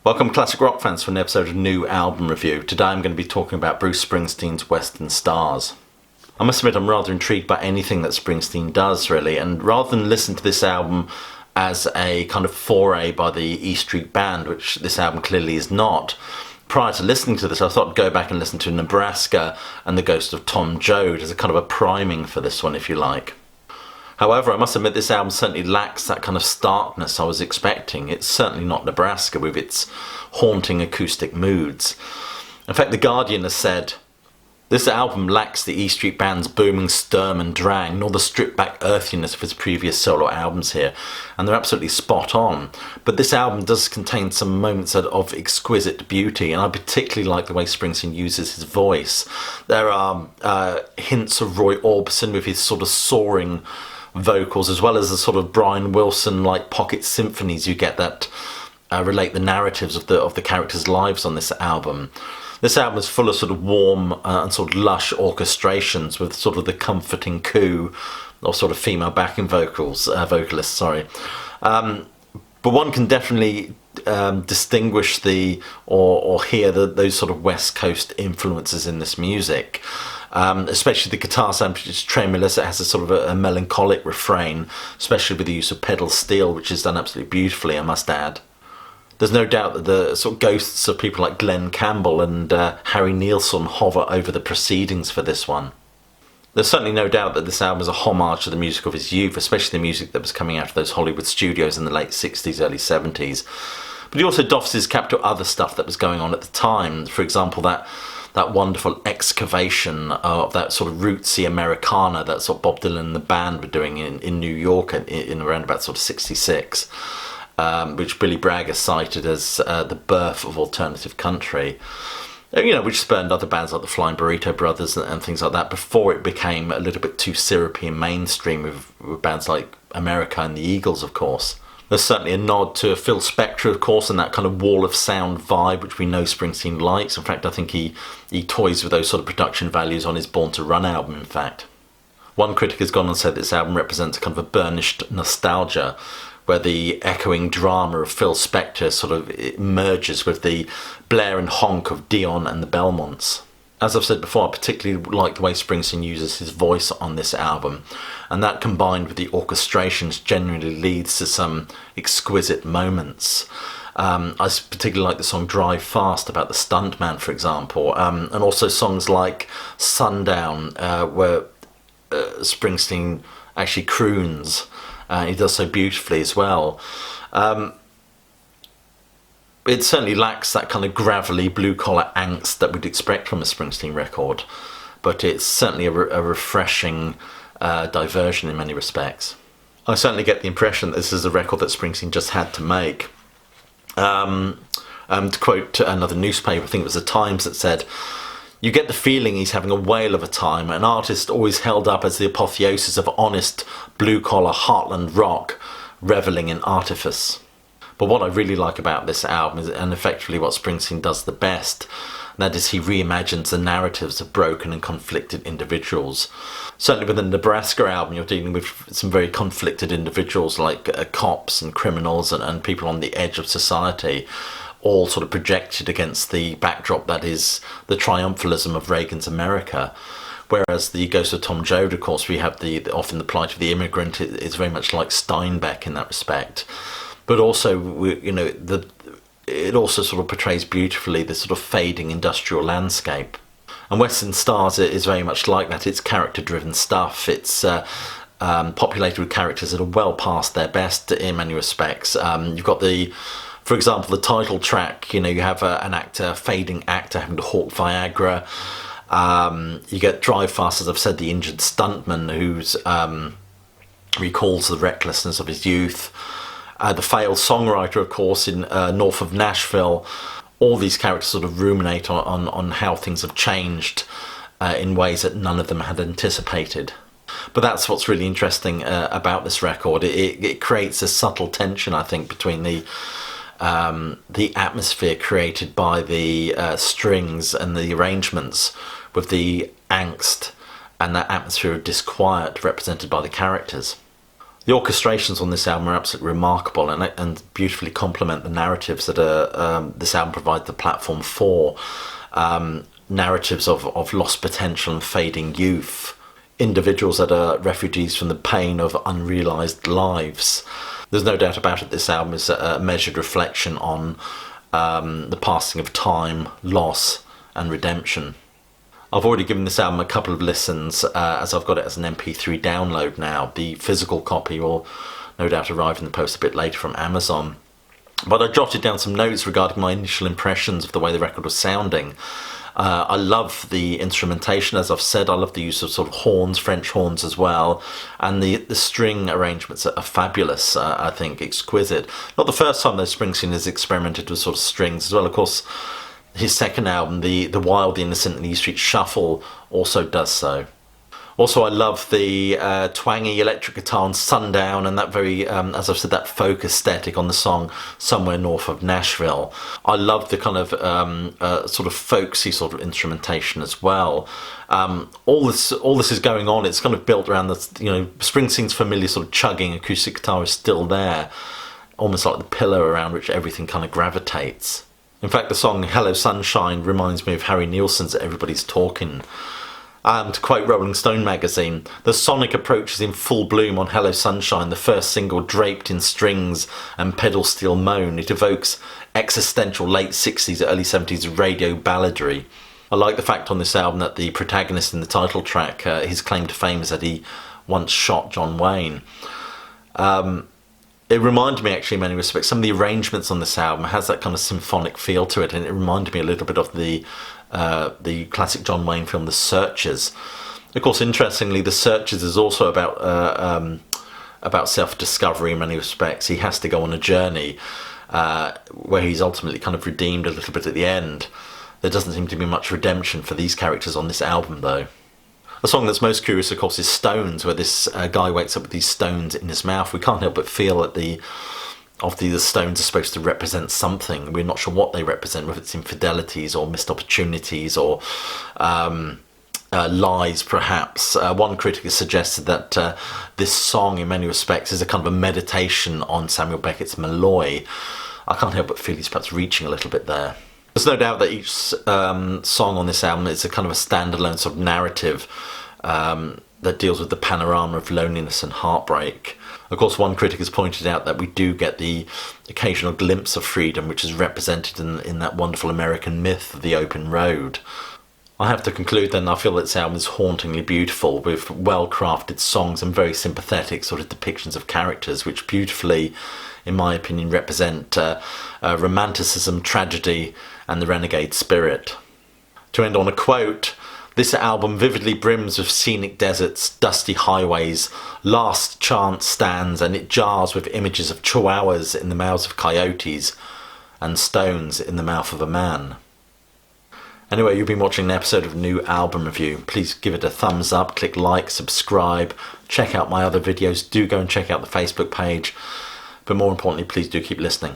Welcome classic rock fans for an episode of New Album Review. Today I'm going to be talking about Bruce Springsteen's Western Stars. I must admit I'm rather intrigued by anything that Springsteen does really, and rather than listen to this album as a kind of foray by the E Street Band, which this album clearly is not, prior to listening to this I thought I'd go back and listen to Nebraska and The Ghost of Tom Joad as a kind of a priming for this one, if you like. However, I must admit this album certainly lacks that kind of starkness I was expecting. It's certainly not Nebraska with its haunting acoustic moods. In fact, The Guardian has said, "This album lacks the E Street Band's booming sturm and drang, nor the stripped-back earthiness of his previous solo albums here." And they're absolutely spot on. But this album does contain some moments of exquisite beauty, and I particularly like the way Springsteen uses his voice. There are hints of Roy Orbison with his sort of soaring vocals, as well as the sort of Brian Wilson-like pocket symphonies you get that relate the narratives of the characters' lives on this album. This album is full of sort of warm and sort of lush orchestrations with sort of the comforting coo or sort of female backing vocalists. But one can definitely distinguish or hear those sort of West Coast influences in this music. Especially the guitar sound, which is tremulous. It has a sort of a melancholic refrain, especially with the use of pedal steel, which is done absolutely beautifully, I must add. There's no doubt that the sort of ghosts of people like Glenn Campbell and Harry Nilsson hover over the proceedings for this one. There's certainly no doubt that this album is a homage to the music of his youth, especially the music that was coming out of those Hollywood studios in the late 60s, early 70s. But he also doffs his cap to other stuff that was going on at the time. For example, that wonderful excavation of that sort of rootsy Americana that sort of Bob Dylan and the band were doing in New York in around about sort of 66, which Billy Bragg has cited as the birth of alternative country. Which spurned other bands like the Flying Burrito Brothers and things like that before it became a little bit too syrupy and mainstream with bands like America and the Eagles, of course. There's certainly a nod to Phil Spector, of course, and that kind of wall of sound vibe, which we know Springsteen likes. In fact, I think he toys with those sort of production values on his Born to Run album, in fact. One critic has gone on and said this album represents a kind of a burnished nostalgia, where the echoing drama of Phil Spector sort of merges with the blare and honk of Dion and the Belmonts. As I've said before, I particularly like the way Springsteen uses his voice on this album, and that combined with the orchestrations generally leads to some exquisite moments. I particularly like the song Drive Fast about the stuntman, for example, and also songs like Sundown, where Springsteen actually croons. He does so beautifully as well. It certainly lacks that kind of gravelly blue-collar angst that we'd expect from a Springsteen record, but it's certainly a refreshing diversion in many respects. I certainly get the impression that this is a record that Springsteen just had to make. To quote another newspaper, I think it was The Times, that said, "You get the feeling he's having a whale of a time, an artist always held up as the apotheosis of honest, blue-collar heartland rock, revelling in artifice." But what I really like about this album is, and effectively what Springsteen does the best, that is he reimagines the narratives of broken and conflicted individuals. Certainly with the Nebraska album, you're dealing with some very conflicted individuals like cops and criminals and people on the edge of society, all sort of projected against the backdrop that is the triumphalism of Reagan's America. Whereas the Ghost of Tom Joad, of course, we have often the plight of the immigrant is very much like Steinbeck in that respect. But also, it also sort of portrays beautifully the sort of fading industrial landscape. And Western Stars is very much like that. It's character-driven stuff. It's populated with characters that are well past their best in many respects. You've got for example, the title track. You have a fading actor having to hawk Viagra. You get Drive Fast, as I've said, the injured stuntman who's recalls the recklessness of his youth. The failed songwriter, of course, in north of Nashville. All these characters sort of ruminate on how things have changed in ways that none of them had anticipated. But that's what's really interesting about this record. It creates a subtle tension, I think, between the atmosphere created by the strings and the arrangements with the angst and that atmosphere of disquiet represented by the characters. The orchestrations on this album are absolutely remarkable and beautifully complement the narratives that this album provides the platform for. Narratives of lost potential and fading youth. Individuals that are refugees from the pain of unrealised lives. There's no doubt about it, this album is a measured reflection on the passing of time, loss and redemption. I've already given this album a couple of listens as I've got it as an MP3 download now. The physical copy will no doubt arrive in the post a bit later from Amazon. But I jotted down some notes regarding my initial impressions of the way the record was sounding. I love the instrumentation, as I've said. I love the use of sort of horns, French horns as well. And the string arrangements are fabulous, I think, exquisite. Not the first time though Springsteen has experimented with sort of strings as well. Of course, his second album, the Wild, the Innocent and E Street Shuffle, also does so. Also, I love the twangy electric guitar on Sundown and that very, as I've said, that folk aesthetic on the song Somewhere North of Nashville. I love the kind of sort of folksy sort of instrumentation as well. All this is going on. It's kind of built around the, Springsteen's familiar sort of chugging acoustic guitar is still there, almost like the pillar around which everything kind of gravitates. In fact, the song Hello Sunshine reminds me of Harry Nilsson's Everybody's Talking. To quote Rolling Stone magazine, the sonic approach is in full bloom on Hello Sunshine, the first single draped in strings and pedal steel moan. It evokes existential late 60s, early 70s radio balladry. I like the fact on this album that the protagonist in the title track, his claim to fame is that he once shot John Wayne. It reminded me actually in many respects, some of the arrangements on this album has that kind of symphonic feel to it, and it reminded me a little bit of the classic John Wayne film The Searchers. Of course, interestingly, The Searchers is also about self-discovery in many respects. He has to go on a journey where he's ultimately kind of redeemed a little bit at the end. There doesn't seem to be much redemption for these characters on this album though. The song that's most curious, of course, is Stones, where this guy wakes up with these stones in his mouth. We can't help but feel that the stones are supposed to represent something. We're not sure what they represent, whether it's infidelities or missed opportunities or lies, perhaps. One critic has suggested that this song, in many respects, is a kind of a meditation on Samuel Beckett's Malloy. I can't help but feel he's perhaps reaching a little bit there. There's no doubt that each song on this album is a kind of a standalone sort of narrative that deals with the panorama of loneliness and heartbreak. Of course, one critic has pointed out that we do get the occasional glimpse of freedom, which is represented in that wonderful American myth of the open road. I have to conclude then, I feel that this album is hauntingly beautiful, with well-crafted songs and very sympathetic sort of depictions of characters, which beautifully, in my opinion, represent romanticism, tragedy, and the renegade spirit. To end on a quote, this album vividly brims with scenic deserts, dusty highways, last chance stands, and it jars with images of chihuahuas in the mouths of coyotes and stones in the mouth of a man. Anyway, you've been watching an episode of New Album Review. Please give it a thumbs up, click like, subscribe, check out my other videos. Do go and check out the Facebook page. But more importantly, please do keep listening.